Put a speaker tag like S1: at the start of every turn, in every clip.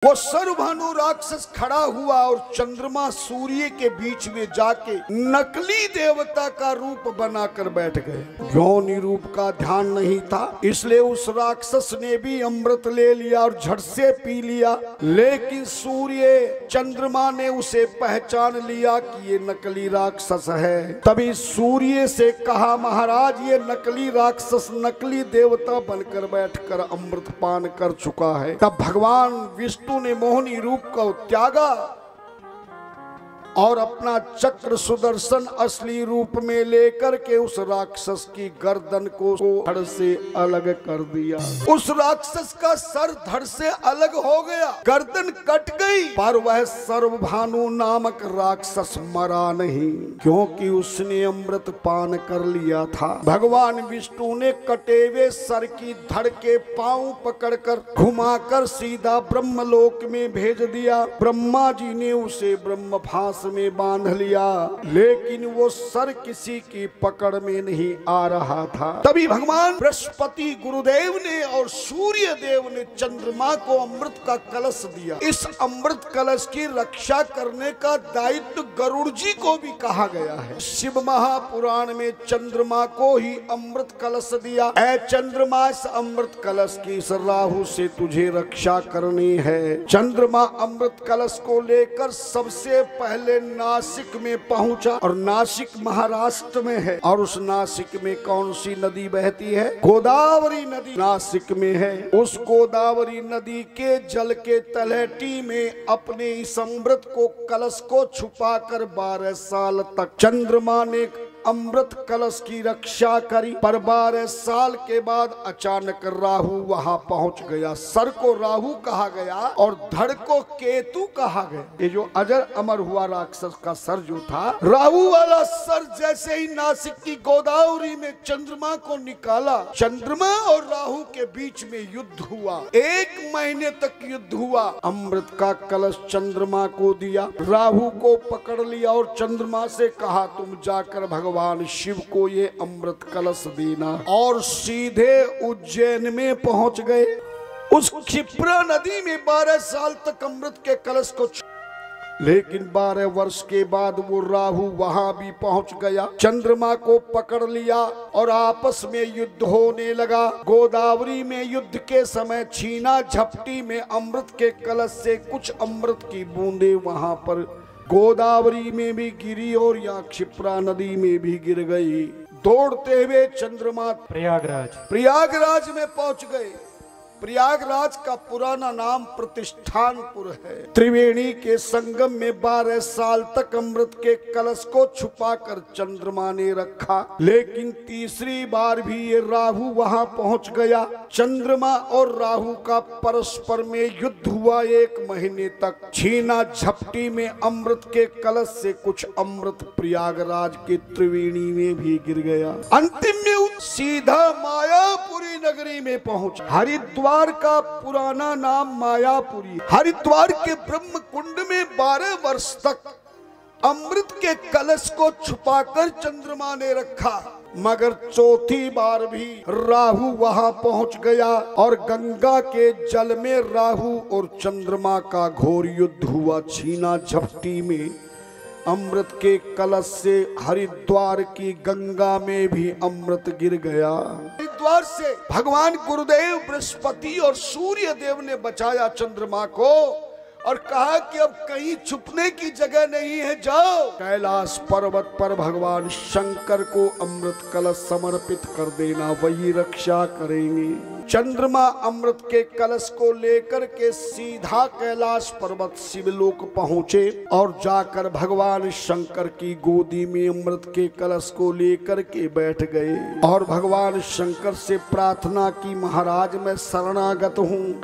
S1: वो सर्वभानु राक्षस खड़ा हुआ और चंद्रमा सूर्य के बीच में जाके नकली देवता का रूप बनाकर बैठ गए। यौनी रूप का ध्यान नहीं था, इसलिए उस राक्षस ने भी अमृत ले लिया और झट से पी लिया। लेकिन सूर्य चंद्रमा ने उसे पहचान लिया कि ये नकली राक्षस है। तभी सूर्य से कहा, महाराज ये नकली राक्षस नकली देवता बनकर बैठकर अमृत पान कर चुका है। तब भगवान विष्णु ने मोहनी रूप को त्यागा और अपना चक्र सुदर्शन असली रूप में लेकर के उस राक्षस की गर्दन को धड़ से अलग कर दिया। उस राक्षस का सर धड़ से अलग हो गया, गर्दन कट गई, पर वह सर्वभानु नामक राक्षस मरा नहीं, क्योंकि उसने अमृत पान कर लिया था। भगवान विष्णु ने कटे हुए सर की धड़ के पांव पकड़कर घुमाकर सीधा ब्रह्मलोक में भेज दिया। ब्रह्मा जी ने उसे ब्रह्मभास में बांध लिया, लेकिन वो सर किसी की पकड़ में नहीं आ रहा था। तभी भगवान बृहस्पति गुरुदेव ने और सूर्य देव ने चंद्रमा को अमृत का कलश दिया। इस अमृत कलश की रक्षा करने का दायित्व गरुड़ जी को भी कहा गया है। शिव महापुराण में चंद्रमा को ही अमृत कलश दिया। ऐ चंद्रमा, इस अमृत कलश की इस राहु से तुझे रक्षा करनी है। चंद्रमा अमृत कलश को लेकर सबसे पहले नासिक में पहुंचा, और नासिक महाराष्ट्र में है। और उस नासिक में कौन सी नदी बहती है? गोदावरी नदी नासिक में है। उस गोदावरी नदी के जल के तलहटी में अपने इस अमृत को कलश को छुपाकर 12 साल तक चंद्रमा ने अमृत कलश की रक्षा करी। पर 12 साल के बाद अचानक राहु वहां पहुंच गया। सर को राहु कहा गया और धड़ को केतु कहा गया। ये जो अजर अमर हुआ राक्षस का सर जो था, राहु वाला सर जैसे ही नासिक की गोदावरी में चंद्रमा को निकाला, चंद्रमा और राहु के बीच में युद्ध हुआ। 1 महीने तक युद्ध हुआ। अमृत का कलश चंद्रमा को दिया, राहु को पकड़ लिया और चंद्रमा से कहा, तुम जाकर भगवान शिव को ये अमृत कलश देना। और सीधे उज्जैन में पहुंच गए। उस क्षिप्रा नदी में 12 साल तक अमृत के कलश को, लेकिन 12 वर्ष के बाद वो राहु वहां भी पहुंच गया, चंद्रमा को पकड़ लिया और आपस में युद्ध होने लगा। गोदावरी में युद्ध के समय छीना झपटी में अमृत के कलश से कुछ अमृत की बूंदे वहां पर गोदावरी में भी गिरी और यहाँ क्षिप्रा नदी में भी गिर गई। दौड़ते हुए चंद्रमा प्रयागराज में पहुंच गए। प्रयागराज का पुराना नाम प्रतिष्ठानपुर है। त्रिवेणी के संगम में 12 साल तक अमृत के कलश को छुपाकर चंद्रमा ने रखा, लेकिन तीसरी बार भी ये राहु वहां पहुंच गया। चंद्रमा और राहु का परस्पर में युद्ध हुआ 1 महीने तक। छीना झपटी में अमृत के कलश से कुछ अमृत प्रयागराज के त्रिवेणी में भी गिर गया। अंतिम में सीधा मायापुरी नगरी में पहुंचा। हरिद्वार का पुराना नाम मायापुरी। हरिद्वार के ब्रह्म कुंड में 12 वर्ष तक अमृत के कलश को छुपाकर चंद्रमा ने रखा, मगर चौथी बार भी राहु वहां पहुंच गया और गंगा के जल में राहु और चंद्रमा का घोर युद्ध हुआ। छीना झपटी में अमृत के कलश से हरिद्वार की गंगा में भी अमृत गिर गया। हरिद्वार से भगवान गुरुदेव बृहस्पति और सूर्य देव ने बचाया चंद्रमा को और कहा कि अब कहीं छुपने की जगह नहीं है, जाओ कैलाश पर्वत पर भगवान शंकर को अमृत कलश समर्पित कर देना, वही रक्षा करेंगे। चंद्रमा अमृत के कलश को लेकर के सीधा कैलाश पर्वत शिवलोक पहुँचे और जाकर भगवान शंकर की गोदी में अमृत के कलश को लेकर के बैठ गए और भगवान शंकर से प्रार्थना की, महाराज मैं शरणागत हूँ।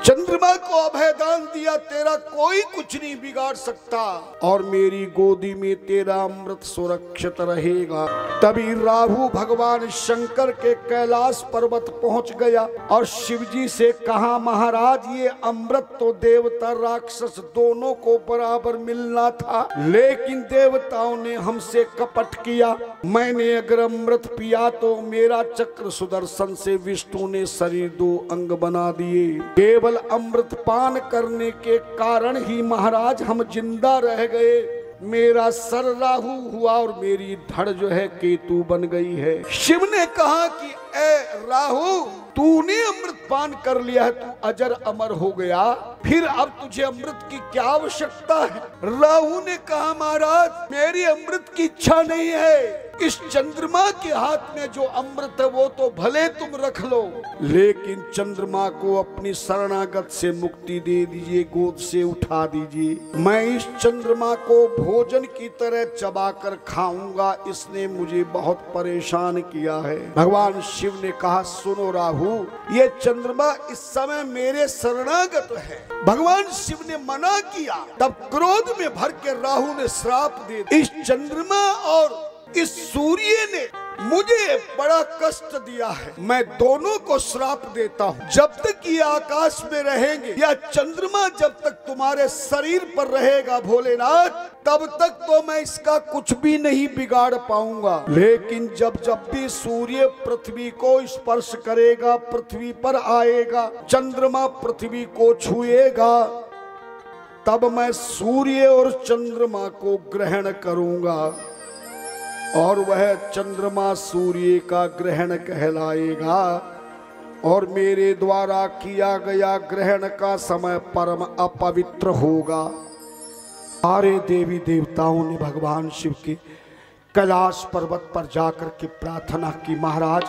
S1: चंद्रमा को अभयदान दिया, तेरा कोई कुछ नहीं बिगाड़ सकता और मेरी गोदी में तेरा अमृत सुरक्षित रहेगा। तभी राहु भगवान शंकर के कैलाश पर्वत पहुंच गया और शिवजी से कहा, महाराज ये अमृत तो देवता राक्षस दोनों को बराबर मिलना था, लेकिन देवताओं ने हमसे कपट किया। मैंने अगर अमृत पिया तो मेरा चक्र सुदर्शन से विष्णु ने शरीर 2 अंग बना दिए। केवल केवल अमृत पान करने के कारण ही महाराज हम जिंदा रह गए। मेरा सर राहु हुआ और मेरी धड़ जो है केतु बन गई है। शिव ने कहा कि ए राहु, तूने अमृत पान कर लिया है, तू अजर अमर हो गया, फिर अब तुझे अमृत की क्या आवश्यकता है? राहु ने कहा महाराज मेरी अमृत की इच्छा नहीं है, इस चंद्रमा के हाथ में जो अमृत है वो तो भले तुम रख लो, लेकिन चंद्रमा को अपनी शरणागत से मुक्ति दे दीजिए, गोद से उठा दीजिए। मैं इस चंद्रमा को भोजन की तरह चबाकर खाऊंगा, इसने मुझे बहुत परेशान किया है। भगवान शिव ने कहा सुनो राहु, ये चंद्रमा इस समय मेरे शरणागत है। भगवान शिव ने मना किया, तब क्रोध में भर के राहु ने श्राप दे दिया। इस चंद्रमा और इस सूर्य ने मुझे बड़ा कष्ट दिया है, मैं दोनों को श्राप देता हूँ। जब तक ये आकाश में रहेंगे या चंद्रमा जब तक तुम्हारे शरीर पर रहेगा भोलेनाथ, तब तक तो मैं इसका कुछ भी नहीं बिगाड़ पाऊंगा। लेकिन जब जब भी सूर्य पृथ्वी को स्पर्श करेगा, पृथ्वी पर आएगा, चंद्रमा पृथ्वी को छुएगा, तब मैं सूर्य और चंद्रमा को ग्रहण करूंगा और वह चंद्रमा सूर्य का ग्रहण कहलाएगा और मेरे द्वारा किया गया ग्रहण का समय परम अपवित्र होगा। सारे देवी देवताओं ने भगवान शिव के कैलाश पर्वत पर जाकर के प्रार्थना की, महाराज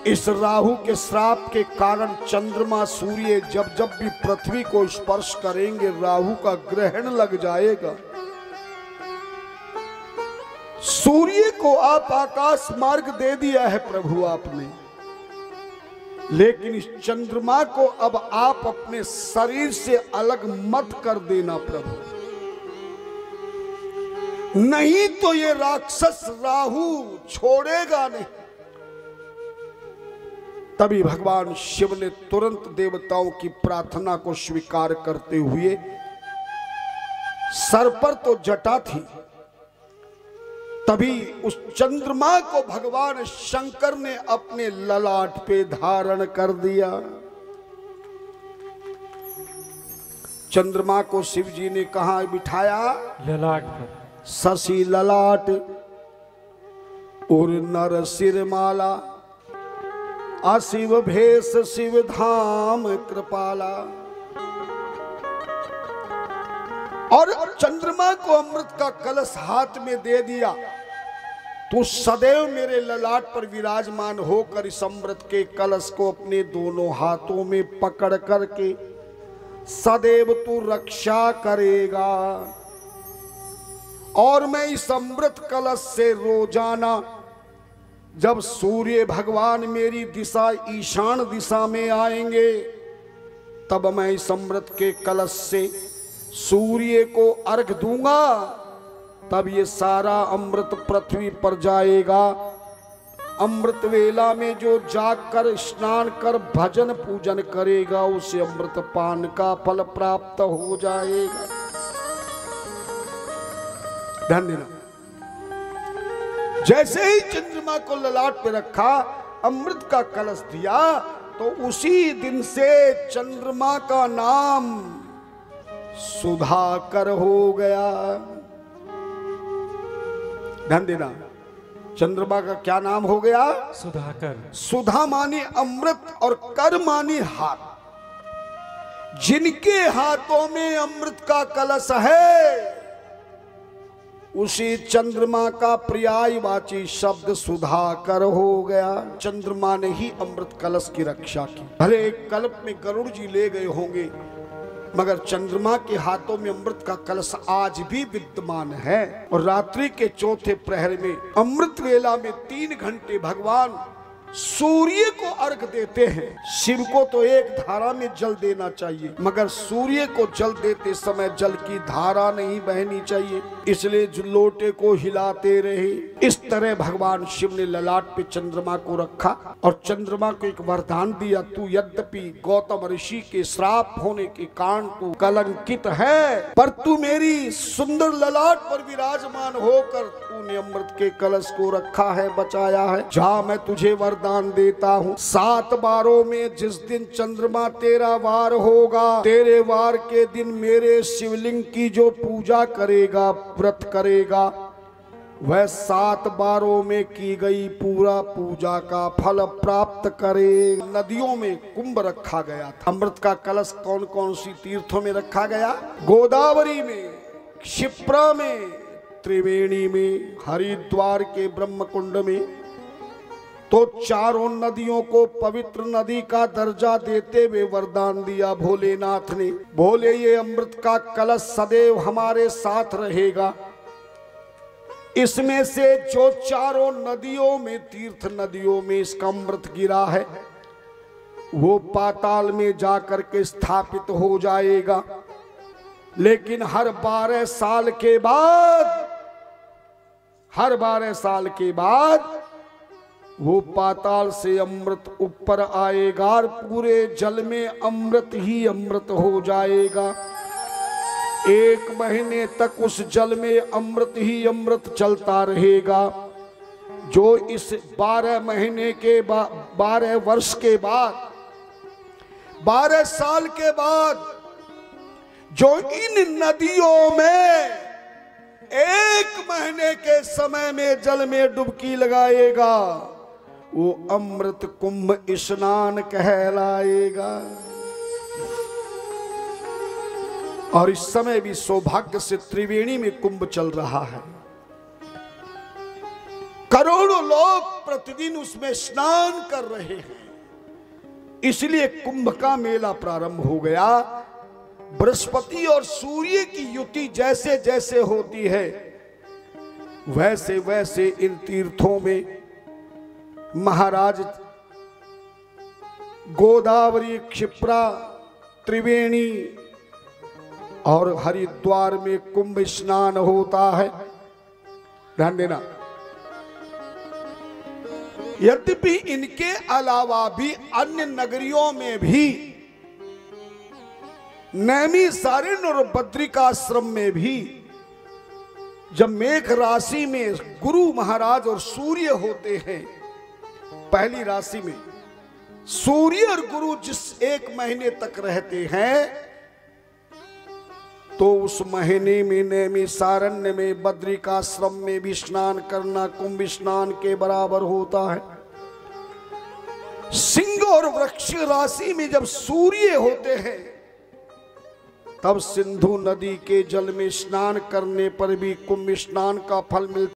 S1: इस राहु के श्राप के कारण चंद्रमा सूर्य जब जब भी पृथ्वी को स्पर्श करेंगे राहु का ग्रहण लग जाएगा। सूर्य को आप आकाश मार्ग दे दिया है प्रभु आपने, लेकिन इस चंद्रमा को अब आप अपने शरीर से अलग मत कर देना प्रभु, नहीं तो ये राक्षस राहु छोड़ेगा नहीं। तभी भगवान शिव ने तुरंत देवताओं की प्रार्थना को स्वीकार करते हुए, सर पर तो जटा थी, तभी उस चंद्रमा को भगवान शंकर ने अपने ललाट पे धारण कर दिया। चंद्रमा को शिव जी ने कहां बिठाया?
S2: ललाट पर।
S1: शशि ललाट और नर सिरमाला, अशिव भेष शिव धाम कृपाला। और चंद्रमा को अमृत का कलश हाथ में दे दिया, तो सदैव मेरे ललाट पर विराजमान होकर इस अमृत के कलश को अपने दोनों हाथों में पकड़ करके सदैव तू रक्षा करेगा। और मैं इस अमृत कलश से रोजाना जब सूर्य भगवान मेरी दिशा ईशान दिशा में आएंगे, तब मैं इस अमृत के कलश से सूर्य को अर्घ दूंगा, तब ये सारा अमृत पृथ्वी पर जाएगा। अमृत वेला में जो जाकर स्नान कर भजन पूजन करेगा उसे अमृत पान का फल प्राप्त हो जाएगा। धन्यवाद। जैसे ही चंद्रमा को ललाट पे रखा, अमृत का कलश दिया, तो उसी दिन से चंद्रमा का नाम सुधाकर हो गया। ध्यान देना, चंद्रमा का क्या नाम हो गया?
S2: सुधाकर।
S1: सुधा मानी अमृत और कर मानी हाथ। जिनके हाथों में अमृत का कलश है, उसी चंद्रमा का पर्यायवाची शब्द सुधाकर हो गया। चंद्रमा ने ही अमृत कलश की रक्षा की। भले एक कल्प में गरुड़ जी ले गए होंगे, मगर चंद्रमा के हाथों में अमृत का कलश आज भी विद्यमान है। और रात्रि के चौथे प्रहर में अमृत वेला में 3 घंटे भगवान सूर्य को अर्घ देते हैं। शिव को तो एक धारा में जल देना चाहिए, मगर सूर्य को जल देते समय जल की धारा नहीं बहनी चाहिए, इसलिए लोटे को हिलाते रहे। इस तरह भगवान शिव ने ललाट पे चंद्रमा को रखा और चंद्रमा को एक वरदान दिया, तू यद्यपि गौतम ऋषि के श्राप होने के कारण तू कलंकित है, पर तू मेरी सुंदर ललाट पर विराजमान होकर तूने अमृत के कलश को रखा है, बचाया है। जा, मैं तुझे वरदान वरदान देता हूँ। 7 बारों में जिस दिन चंद्रमा तेरा वार होगा, तेरे वार के दिन मेरे शिवलिंग की जो पूजा करेगा, व्रत करेगा, वह 7 बारों में की गई पूरा पूजा का फल प्राप्त करे। नदियों में कुंभ रखा गया था। अमृत का कलश कौन कौन सी तीर्थों में रखा गया? गोदावरी में, क्षिप्रा में, त्रिवेणी में, हरिद्वार के ब्रह्म कुंड में। तो चारों नदियों को पवित्र नदी का दर्जा देते हुए वरदान दिया भोलेनाथ ने। बोले ये अमृत का कलश सदैव हमारे साथ रहेगा। इसमें से जो चारों नदियों में, तीर्थ नदियों में इसका अमृत गिरा है, वो पाताल में जाकर के स्थापित हो जाएगा। लेकिन हर 12 साल के बाद, हर 12 साल के बाद वो पाताल से अमृत ऊपर आएगा और पूरे जल में अमृत ही अमृत हो जाएगा। 1 महीने तक उस जल में अमृत ही अमृत चलता रहेगा। जो इस 12 महीने के बाद, 12 वर्ष के बाद, 12 साल के बाद जो इन नदियों में 1 महीने के समय में जल में डुबकी लगाएगा, वो अमृत कुंभ स्नान कहलाएगा। और इस समय भी सौभाग्य से त्रिवेणी में कुंभ चल रहा है। करोड़ों लोग प्रतिदिन उसमें स्नान कर रहे हैं। इसलिए कुंभ का मेला प्रारंभ हो गया। बृहस्पति और सूर्य की युति जैसे जैसे होती है, वैसे वैसे इन तीर्थों में महाराज गोदावरी, क्षिप्रा, त्रिवेणी और हरिद्वार में कुंभ स्नान होता है। ध्यान देना। यद्यपि इनके अलावा भी अन्य नगरियों में भी, नैमिषारण्य और बद्रिकाश्रम में भी, जब मेघ राशि में गुरु महाराज और सूर्य होते हैं, पहली राशि में सूर्य और गुरु जिस 1 महीने तक रहते हैं, तो उस महीने में नैमिषारण्य में, बद्रिकाश्रम में भी स्नान करना कुंभ स्नान के बराबर होता है। सिंह और वृक्ष राशि में जब सूर्य होते हैं, तब सिंधु नदी के जल में स्नान करने पर भी कुंभ स्नान का फल मिलता है।